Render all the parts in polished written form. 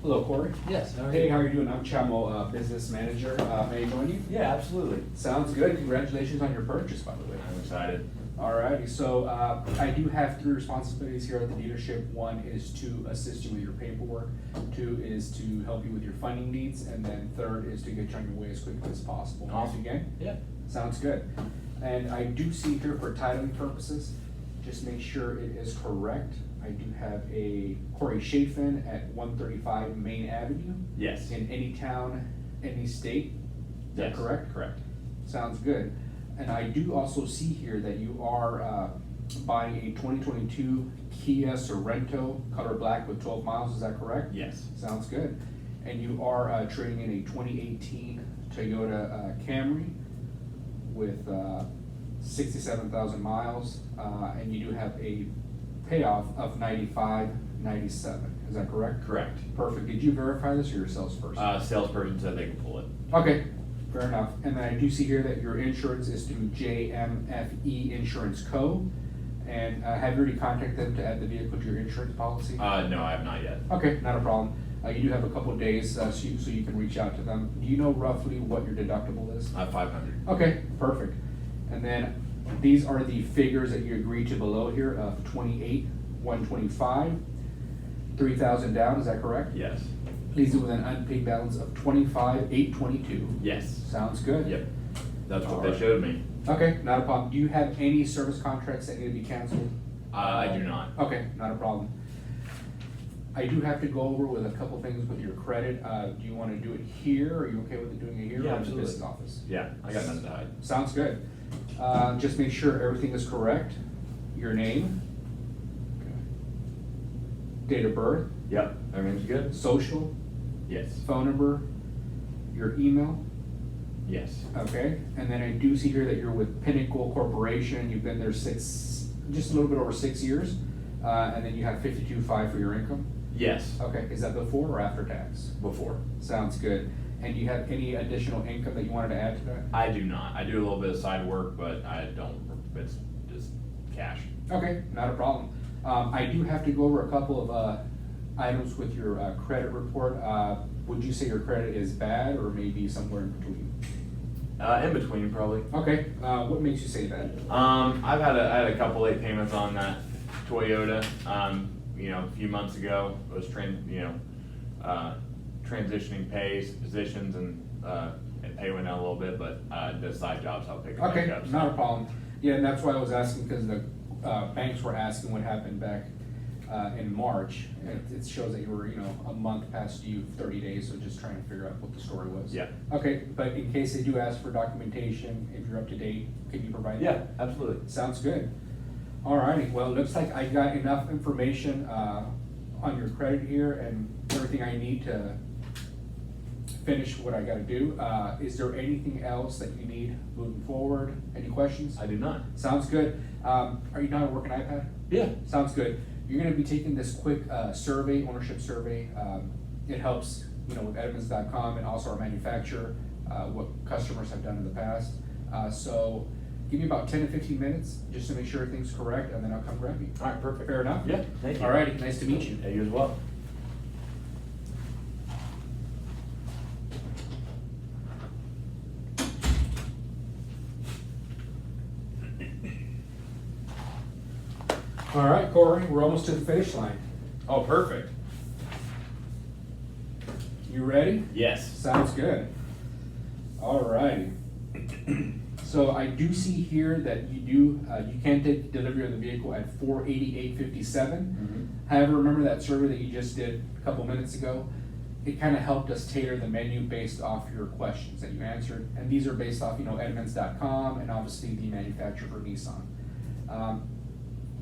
Hello, Corey. Yes, how are Hey, you? how are you doing? I'm Chamo, business manager. May I join you? Yeah, absolutely. Sounds good. Congratulations on your purchase, by the way. I'm excited. Alrighty, so I do have 3 responsibilities here at the dealership. 1 is to assist you with your paperwork. 2 is to help you with your funding needs, and then 3rd is to get you on your way as quickly as possible. Awesome. Again? Yeah. Sounds good. And I do see here for titling purposes, just make sure it is correct. I do have a Corey Chafin at 135 Main Avenue Yes. in any town, any state. Is that Yes, correct? Correct. Sounds good. And I do also see here that you are buying a 2022 Kia Sorento, color black with 12 miles, is that correct? Yes. Sounds good. And you are trading in a 2018 Toyota Camry with 67,000 miles, and you do have a payoff of 95.97. Is that correct? Correct. Perfect. Did you verify this or your salesperson? Salesperson said they can pull it. Okay, fair enough. And then I do see here that your insurance is through JMFE Insurance Co. And have you already contacted them to add the vehicle to your insurance policy? No, I have not yet. Okay, not a problem. You do have a couple of days so you can reach out to them. Do you know roughly what your deductible is? 500. Okay, perfect. And then these are the figures that you agreed to below here of 28,125, 3,000 down, is that correct? Yes. These are with an unpaid balance of 25,822. Yes. Sounds good. Yep. That's what Alright. they showed me. Okay, not a problem. Do you have any service contracts that need to be canceled? I do not. Okay, not a problem. I do have to go over with a couple things with your credit. Do you want to do it here? Are you okay with doing it here Yeah, or in the absolutely. business office? Yeah, I got nothing to hide. Sounds good. Just make sure everything is correct. Your name, date of birth, Yep. Everything's good? social, Yes. phone number, your email, Yes. okay? And then I do see here that you're with Pinnacle Corporation. You've been there just a little bit over 6 years. And then you have 52.5 for your income. Yes. Okay, is that before or after tax? Before. Sounds good. And do you have any additional income that you wanted to add to that? I do not. I do a little bit of side work, but I don't. It's just cash. Okay, not a problem. I do have to go over a couple of items with your credit report. Would you say your credit is bad or maybe somewhere in between? In between, probably. Okay, what makes you say that? I had a couple late payments on that Toyota. A few months ago, I was transitioning positions, and pay went down a little bit, but the side jobs I'll pick it back Okay, up. not a problem. Yeah, and that's why I was asking, because the banks were asking what happened back in March. It shows that you were, a month past due, 30 days, so just trying to figure out what the story was. Yeah. Okay, but in case they do ask for documentation, if you're up to date, can you provide that? Yeah, absolutely. Sounds good. Alrighty, well, it looks like I got enough information on your credit here and everything I need to finish what I gotta do. Is there anything else that you need moving forward? Any questions? I do not. Sounds good. Are you not working iPad? Yeah. Sounds good. You're gonna be taking this quick survey, ownership survey. It helps, with Edmunds.com and also our manufacturer, what customers have done in the past. So give me about 10 to 15 minutes just to make sure everything's correct, and then I'll come grab you. All right, perfect. Fair enough? Yeah, thank you. Alrighty, nice to meet you. Yeah, you as well. All right, Corey, we're almost to the finish line. Oh, perfect. You ready? Yes. Sounds good. Alrighty. So I do see here that you can take delivery of the vehicle at $488.57. However, remember that survey that you just did a couple minutes ago? It kind of helped us tailor the menu based off your questions that you answered. And these are based off, Edmunds.com and obviously the manufacturer for Nissan.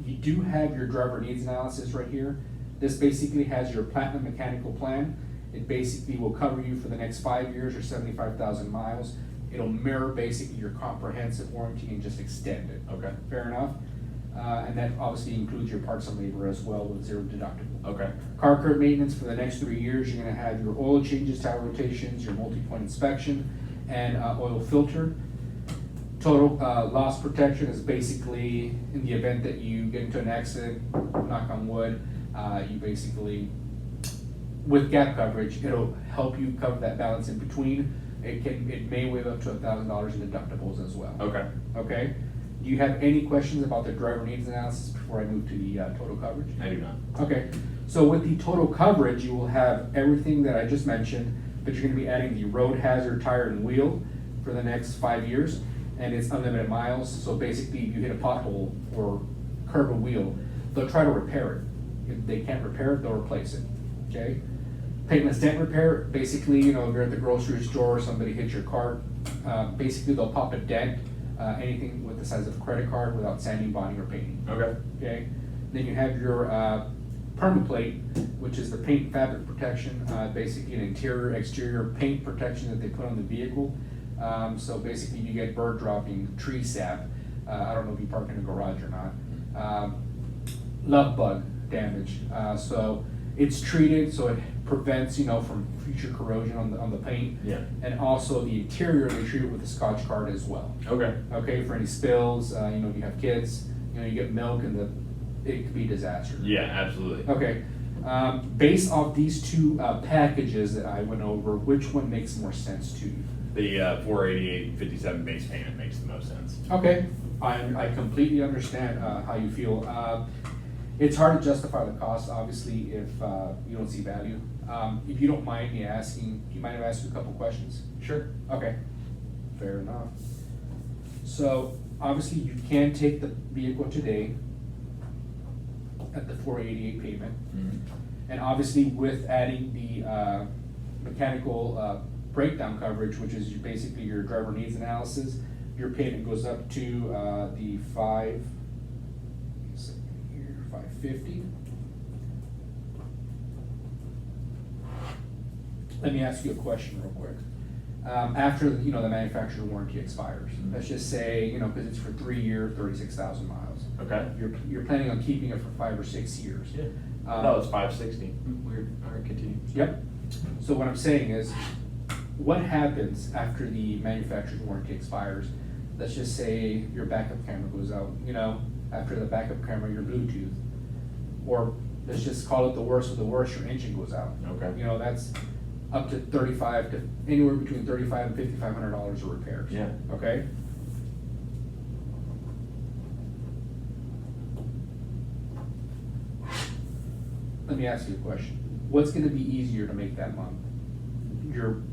You do have your driver needs analysis right here. This basically has your platinum mechanical plan. It basically will cover you for the next 5 years or 75,000 miles. It'll mirror basically your comprehensive warranty and just extend it. Okay. Fair enough? And that obviously includes your parts and labor as well with 0 deductible. Okay. Car curb maintenance for the next 3 years, you're gonna have your oil changes, tire rotations, your multi-point inspection, and oil filter. Total loss protection is basically in the event that you get into an accident, knock on wood, you basically with gap coverage, it'll help you cover that balance in between. It may waive up to $1,000 in deductibles as well. Okay. Okay? Do you have any questions about the driver needs analysis before I move to the total coverage? I do not. Okay, so with the total coverage, you will have everything that I just mentioned, but you're gonna be adding the road hazard, tire, and wheel for the next 5 years, and it's unlimited miles, so basically, if you hit a pothole or curb a wheel, they'll try to repair it. If they can't repair it, they'll replace it, okay? Paintless dent repair, basically, you know, if you're at the grocery store, somebody hits your cart, basically, they'll pop a dent, anything with the size of a credit card without sanding, bonding, or painting. Okay. Okay, then you have your permaplate, which is the paint fabric protection, basically an interior, exterior paint protection that they put on the vehicle. So basically you get bird dropping, tree sap, I don't know if you park in a garage or not, love bug damage. So it's treated so it prevents, you know, from future corrosion on the paint. Yeah. And also the interior, they treat it with a Scotch Guard as well. Okay. Okay, for any spills, you know, if you have kids, you know, you get milk and it could be a disaster. Yeah, absolutely. Okay, based off these two packages that I went over, which one makes more sense to you? The 488.57 base payment makes the most sense. Okay, I completely understand how you feel. It's hard to justify the cost, obviously, if you don't see value. If you don't mind me asking, do you mind if I ask you a couple questions? Sure. Okay, fair enough. So, obviously, you can take the vehicle today at the 488 payment. Mm-hmm. And obviously, with adding the mechanical breakdown coverage, which is basically your driver needs analysis, your payment goes up to the 550. Let me ask you a question real quick. After, you know, the manufacturer warranty expires, let's just say, you know, because it's for 3 years, 36,000 miles. Okay. You're planning on keeping it for 5 or 6 years. Yeah. No, it's 560. Weird. All right, continue. Yep. So what I'm saying is, what happens after the manufacturer's warranty expires? Let's just say your backup camera goes out, you know, after the backup camera, your Bluetooth. Or let's just call it the worst of the worst, your engine goes out. Okay. You know, that's up to anywhere between $3,500 and $5,500 of repairs. Yeah. Okay? Let me ask you a question. What's gonna be easier to make that month? Your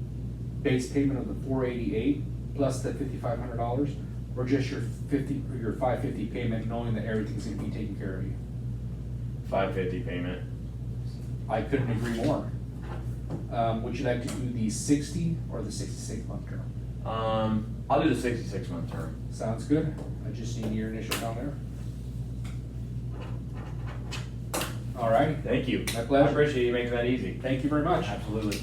base payment of the 488 plus the $5,500, or just your 550 payment, knowing that everything's gonna be taken care of you? 550 payment. I couldn't agree more. Would you like to do the 60 or the 66-month term? I'll do the 66-month term. Sounds good. I just need your initial down there. All right. Thank you. My pleasure. I appreciate you making that easy. Thank you very much. Absolutely.